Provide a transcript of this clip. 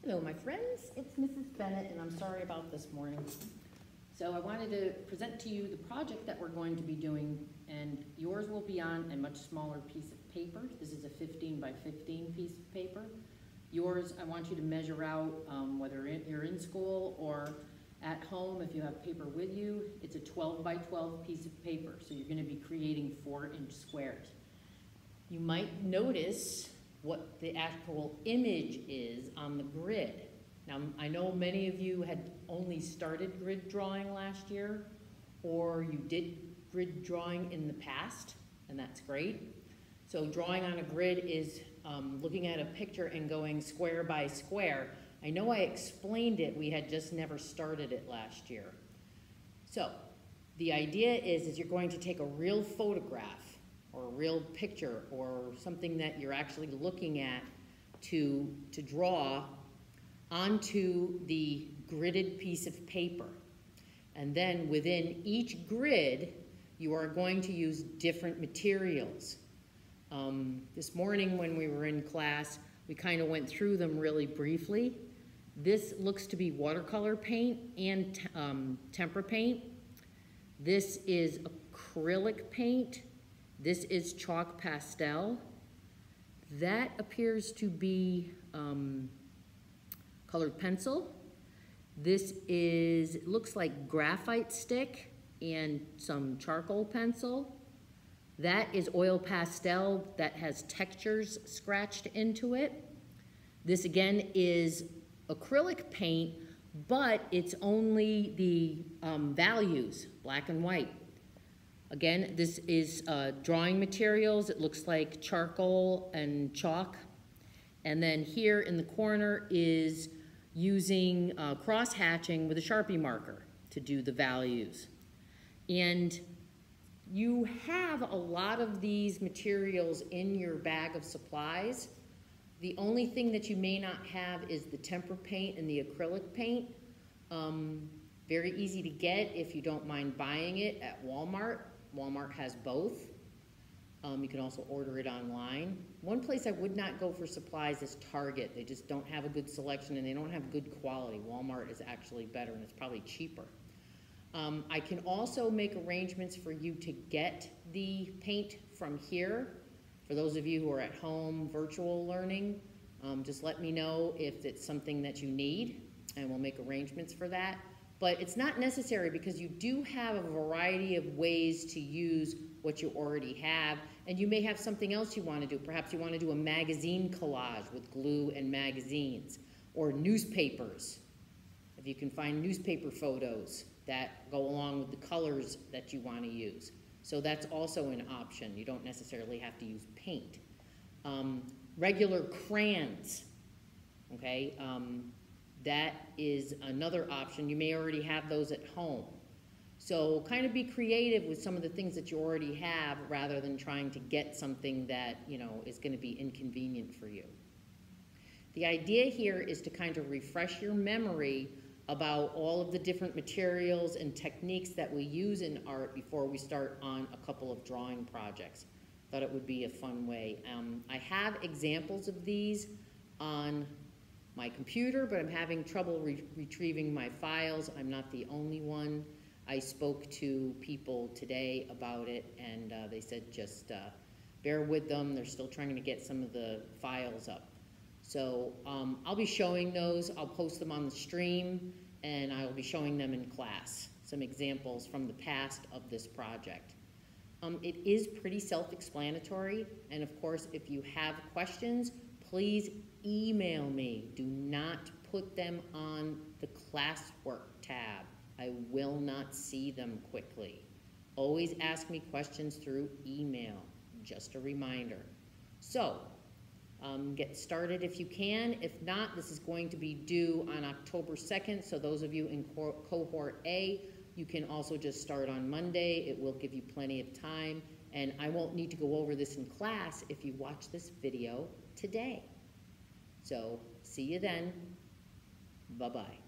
Hello, my friends. It's Mrs. Bennett, and I'm sorry about this morning. So I wanted to present to you the project that we're going to be doing, and yours will be on a much smaller piece of paper. This is a 15 by 15 piece of paper. Yours, I want you to measure out, whether you're in school or at home, if you have paper with you, it's a 12 by 12 piece of paper, so you're going to be creating 4-inch squares. You might notice what the actual image is on the grid. Now, I know many of you had only started grid drawing last year, or you did grid drawing in the past, and that's great. So drawing on a grid is looking at a picture and going square by square. I know I explained it, we had just never started it last year. So the idea is you're going to take a real photograph or a real picture or something that you're actually looking at to draw onto the gridded piece of paper. And then within each grid, you are going to use different materials. This morning when we were in class, we kind of went through them really briefly. This looks to be watercolor paint and tempera paint. This is acrylic paint. This is chalk pastel. That appears to be colored pencil. This is, looks like graphite stick and some charcoal pencil. That is oil pastel that has textures scratched into it. This again is acrylic paint, but it's only the values, black and white. Again, this is drawing materials. It looks like charcoal and chalk. And then here in the corner is using cross-hatching with a Sharpie marker to do the values. And you have a lot of these materials in your bag of supplies. The only thing that you may not have is the tempera paint and the acrylic paint. Very easy to get if you don't mind buying it at Walmart. Walmart has both. You can also order it online. One place I would not go for supplies is Target. They just don't have a good selection and they don't have good quality. Walmart is actually better and it's probably cheaper. I can also make arrangements for you to get the paint from here. For those of you who are at home virtual learning, just let me know if it's something that you need and we'll make arrangements for that. But it's not necessary because you do have a variety of ways to use what you already have, and you may have something else you want to do. Perhaps you want to do a magazine collage with glue and magazines, or newspapers, if you can find newspaper photos that go along with the colors that you want to use. So that's also an option. You don't necessarily have to use paint. Regular crayons, okay? That is another option. You may already have those at home. So kind of be creative with some of the things that you already have rather than trying to get something that, you know, is going to be inconvenient for you. The idea here is to kind of refresh your memory about all of the different materials and techniques that we use in art before we start on a couple of drawing projects. Thought it would be a fun way. I have examples of these on my computer, but I'm having trouble retrieving my files. I'm not the only one. I spoke to people today about it, and they said just bear with them. They're still trying to get some of the files up. So I'll be showing those. I'll post them on the stream, and I'll be showing them in class, some examples from the past of this project. It is pretty self-explanatory, and of course, if you have questions, please email me. Do not put them on the classwork tab. I will not see them quickly. Always ask me questions through email, just a reminder. So, get started if you can. If not, this is going to be due on October 2nd, so those of you in cohort A, you can also just start on Monday. It will give you plenty of time, and I won't need to go over this in class if you watch this video today. So, see you then. Bye-bye.